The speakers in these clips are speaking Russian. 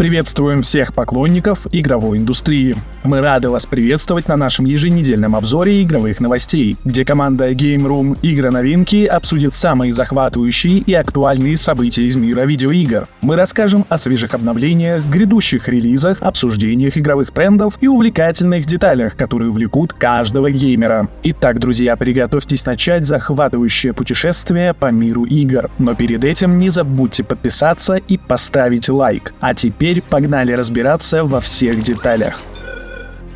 Приветствуем всех поклонников игровой индустрии. Мы рады вас приветствовать на нашем еженедельном обзоре игровых новостей, где команда Game Room Игры-новинки обсудит самые захватывающие и актуальные события из мира видеоигр. Мы расскажем о свежих обновлениях, грядущих релизах, обсуждениях игровых трендов и увлекательных деталях, которые увлекут каждого геймера. Итак, друзья, приготовьтесь начать захватывающее путешествие по миру игр. Но перед этим не забудьте подписаться и поставить лайк. А теперь погнали разбираться во всех деталях.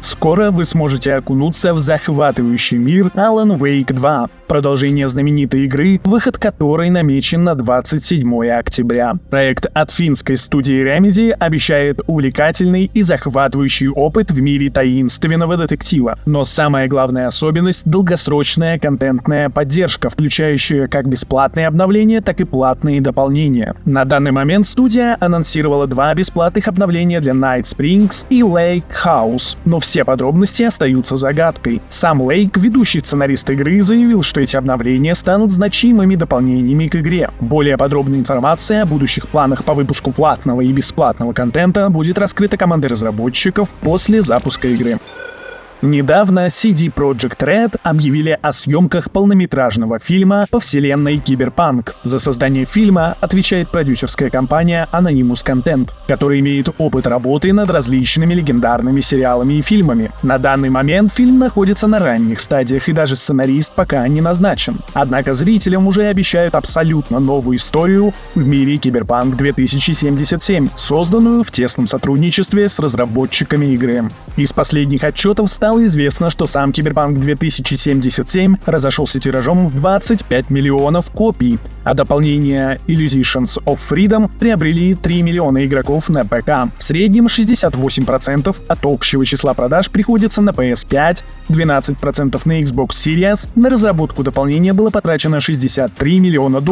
Скоро вы сможете окунуться в захватывающий мир Alan Wake 2, продолжение знаменитой игры, выход которой намечен на 27 октября. Проект от финской студии Remedy обещает увлекательный и захватывающий опыт в мире таинственного детектива. Но самая главная особенность — долгосрочная контентная поддержка, включающая как бесплатные обновления, так и платные дополнения. На данный момент студия анонсировала 2 бесплатных обновления для Night Springs и Lake House, но все подробности остаются загадкой. Сам Лейк, ведущий сценарист игры, заявил, что эти обновления станут значимыми дополнениями к игре. Более подробная информация о будущих планах по выпуску платного и бесплатного контента будет раскрыта командой разработчиков после запуска игры. Недавно CD Projekt Red объявили о съемках полнометражного фильма по вселенной Киберпанк. За создание фильма отвечает продюсерская компания Anonymous Content, которая имеет опыт работы над различными легендарными сериалами и фильмами. На данный момент фильм находится на ранних стадиях, и даже сценарист пока не назначен. Однако зрителям уже обещают абсолютно новую историю в мире Киберпанк 2077, созданную в тесном сотрудничестве с разработчиками игры. Из последних отчетов стало известно, что сам Киберпанк 2077 разошелся тиражом в 25 миллионов копий, а дополнение Illusions of Freedom приобрели 3 миллиона игроков на ПК. В среднем 68% от общего числа продаж приходится на PS5, 12% на Xbox Series. На разработку дополнения было потрачено $63 миллиона,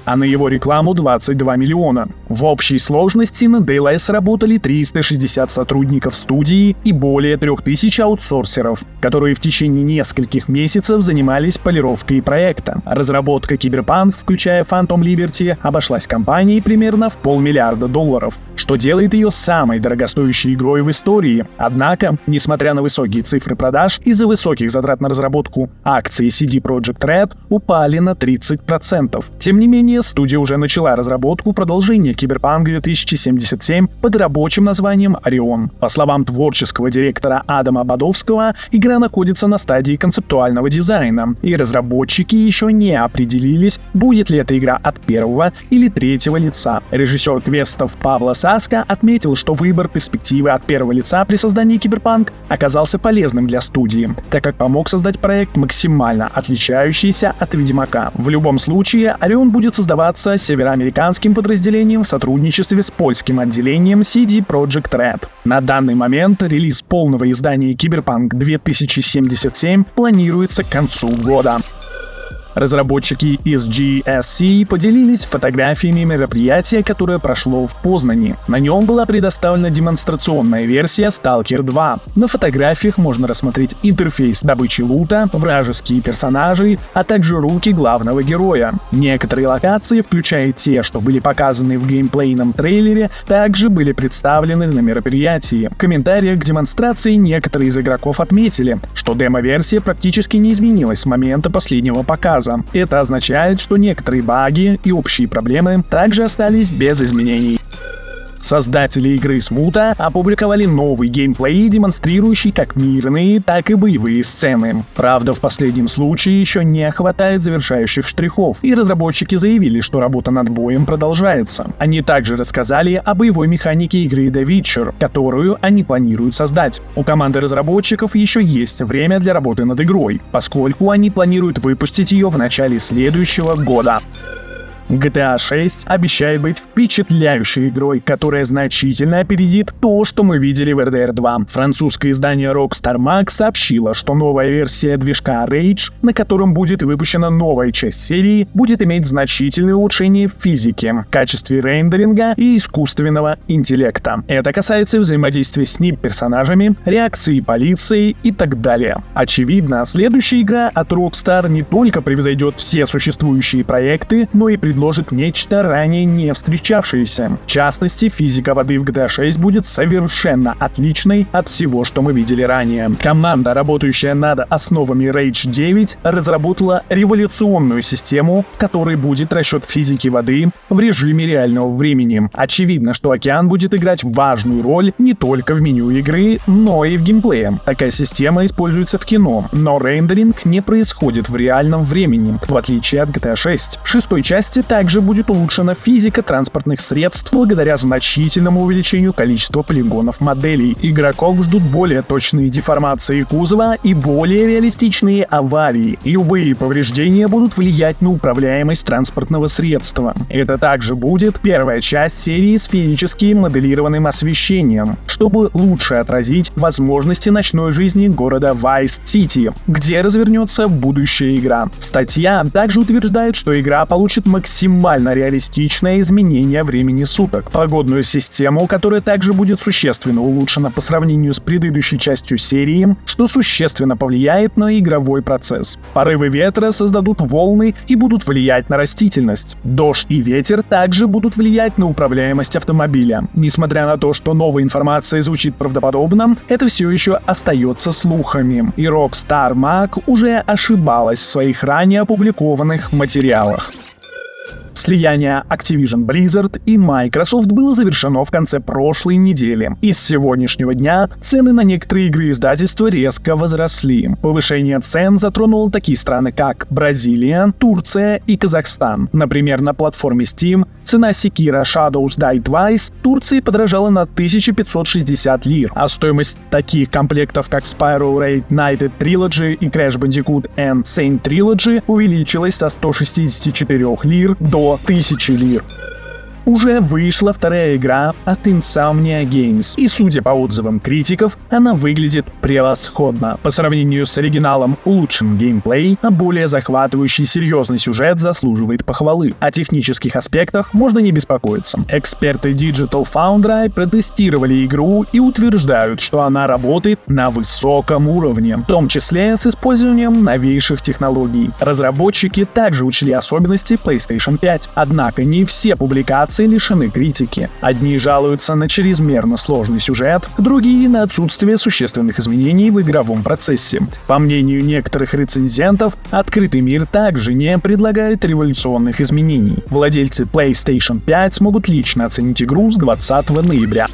а на его рекламу 22 миллиона. В общей сложности на DLS работали 360 сотрудников студии и более 3000 аутсорсеров, которые в течение нескольких месяцев занимались полировкой проекта. Разработка Киберпанк, включая Phantom Liberty, обошлась компании примерно в $500 миллиона, что делает ее самой дорогостоящей игрой в истории. Однако, несмотря на высокие цифры продаж, из-за высоких затрат на разработку акции CD Projekt Red упали на 30%. Тем не менее, студия уже начала разработку продолжения Киберпанк 2077 под рабочим названием Orion. По словам творческого директора Адама Бадовского, игра находится на стадии концептуального дизайна, и разработчики еще не определились, будет ли эта игра от первого или третьего лица. Режиссер квестов Павла Саска отметил, что выбор перспективы от первого лица при создании Киберпанк оказался полезным для студии, так как помог создать проект, максимально отличающийся от Ведьмака. В любом случае, Орион будет создаваться североамериканским подразделением в сотрудничестве с польским отделением CD Projekt Red. На данный момент релиз полного издания Киберпанк 2077 планируется к концу года. Разработчики из GSC поделились фотографиями мероприятия, которое прошло в Познани. На нем была предоставлена демонстрационная версия Stalker 2. На фотографиях можно рассмотреть интерфейс добычи лута, вражеские персонажи, а также руки главного героя. Некоторые локации, включая те, что были показаны в геймплейном трейлере, также были представлены на мероприятии. В комментариях к демонстрации некоторые из игроков отметили, что демо-версия практически не изменилась с момента последнего показа. Это означает, что некоторые баги и общие проблемы также остались без изменений. Создатели игры Смута опубликовали новый геймплей, демонстрирующий как мирные, так и боевые сцены. Правда, в последнем случае еще не хватает завершающих штрихов, и разработчики заявили, что работа над боем продолжается. Они также рассказали о боевой механике игры The Witcher, которую они планируют создать. У команды разработчиков еще есть время для работы над игрой, поскольку они планируют выпустить ее в начале следующего года. GTA 6 обещает быть впечатляющей игрой, которая значительно опередит то, что мы видели в RDR 2. Французское издание Rockstar Max сообщило, что новая версия движка Rage, на котором будет выпущена новая часть серии, будет иметь значительные улучшения в физике, качестве рендеринга и искусственного интеллекта. Это касается взаимодействия с NIP-персонажами, реакции полиции и так далее. Очевидно, следующая игра от Rockstar не только превзойдет все существующие проекты, но и предложит нечто ранее не встречавшееся. В частности, физика воды в GTA 6 будет совершенно отличной от всего, что мы видели ранее. Команда, работающая над основами Rage 9, разработала революционную систему, в которой будет расчет физики воды в режиме реального времени. Очевидно, что океан будет играть важную роль не только в меню игры, но и в геймплее. Такая система используется в кино, но рендеринг не происходит в реальном времени, в отличие от GTA 6. В шестой части также будет улучшена физика транспортных средств благодаря значительному увеличению количества полигонов моделей. Игроков ждут более точные деформации кузова и более реалистичные аварии. Любые повреждения будут влиять на управляемость транспортного средства. Это также будет первая часть серии с физически моделированным освещением, чтобы лучше отразить возможности ночной жизни города Vice City, где развернется будущая игра. Статья также утверждает, что игра получит максимально реалистичное изменение времени суток, погодную систему, которая также будет существенно улучшена по сравнению с предыдущей частью серии, что существенно повлияет на игровой процесс. Порывы ветра создадут волны и будут влиять на растительность. Дождь и ветер также будут влиять на управляемость автомобиля. Несмотря на то, что новая информация звучит правдоподобно, это все еще остается слухами, и Rockstar Mag уже ошибалась в своих ранее опубликованных материалах. Слияние Activision Blizzard и Microsoft было завершено в конце прошлой недели, и с сегодняшнего дня цены на некоторые игры издательства резко возросли. Повышение цен затронуло такие страны, как Бразилия, Турция и Казахстан. Например, на платформе Steam цена Sekiro Shadows Die Twice в Турции подорожала на 1560 лир, а стоимость таких комплектов, как Spyro Raid Knighted Trilogy и Crash Bandicoot and Saint Trilogy, увеличилась со 164 лир до 1000 лир. Уже вышла вторая игра от Insomnia Games, и, судя по отзывам критиков, она выглядит превосходно. По сравнению с оригиналом улучшен геймплей, а более захватывающий серьезный сюжет заслуживает похвалы. О технических аспектах можно не беспокоиться. Эксперты Digital Foundry протестировали игру и утверждают, что она работает на высоком уровне, в том числе с использованием новейших технологий. Разработчики также учли особенности PlayStation 5, однако не все публикации лишены критики. Одни жалуются на чрезмерно сложный сюжет, другие — на отсутствие существенных изменений в игровом процессе. По мнению некоторых рецензентов, открытый мир также не предлагает революционных изменений. Владельцы PlayStation 5 смогут лично оценить игру с 20 ноября.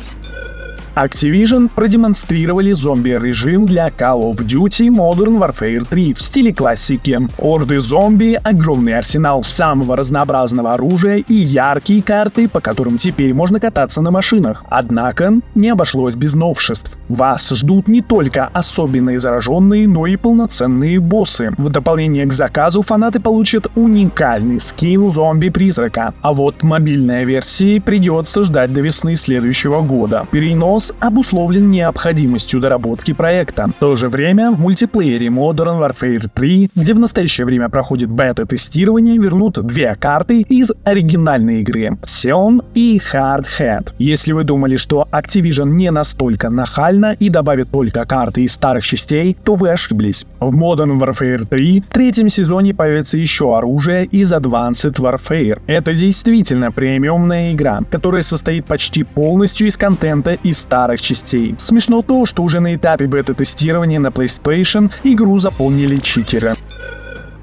Activision продемонстрировали зомби-режим для Call of Duty Modern Warfare 3 в стиле классики. Орды зомби, огромный арсенал самого разнообразного оружия и яркие карты, по которым теперь можно кататься на машинах. Однако не обошлось без новшеств. Вас ждут не только особенные зараженные, но и полноценные боссы. В дополнение к заказу фанаты получат уникальный скин зомби-призрака. А вот мобильной версии придется ждать до весны следующего года. Перенос обусловлен необходимостью доработки проекта. В то же время в мультиплеере Modern Warfare 3, где в настоящее время проходит бета-тестирование, вернут две карты из оригинальной игры — Sion и Hard Hat. Если вы думали, что Activision не настолько нахально и добавит только карты из старых частей, то вы ошиблись. В Modern Warfare 3 в третьем сезоне появится еще оружие из Advanced Warfare. Это действительно премиумная игра, которая состоит почти полностью из контента из старых частей. Смешно то, что уже на этапе бета-тестирования на PlayStation игру заполнили читеры.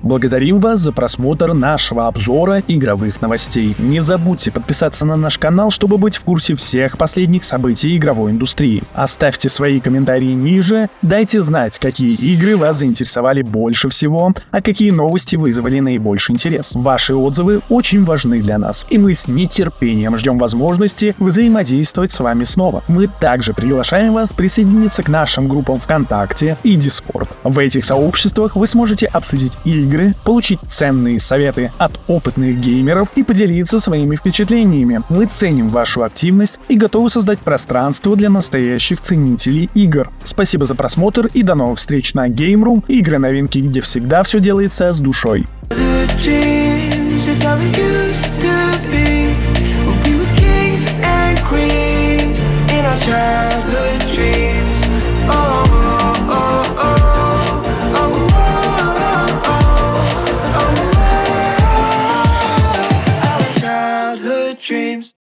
Благодарим вас за просмотр нашего обзора игровых новостей. Не забудьте подписаться на наш канал, чтобы быть в курсе всех последних событий игровой индустрии. Оставьте свои комментарии ниже, дайте знать, какие игры вас заинтересовали больше всего, а какие новости вызвали наибольший интерес. Ваши отзывы очень важны для нас, и мы с нетерпением ждем возможности взаимодействовать с вами снова. Мы также приглашаем вас присоединиться к нашим группам ВКонтакте и Discord. В этих сообществах вы сможете обсудить игры, получить ценные советы от опытных геймеров и поделиться своими впечатлениями. Мы ценим вашу активность и готовы создать пространство для настоящих ценителей игр. Спасибо за просмотр и до новых встреч на Game Room, игры-новинки, где всегда все делается с душой. dreams.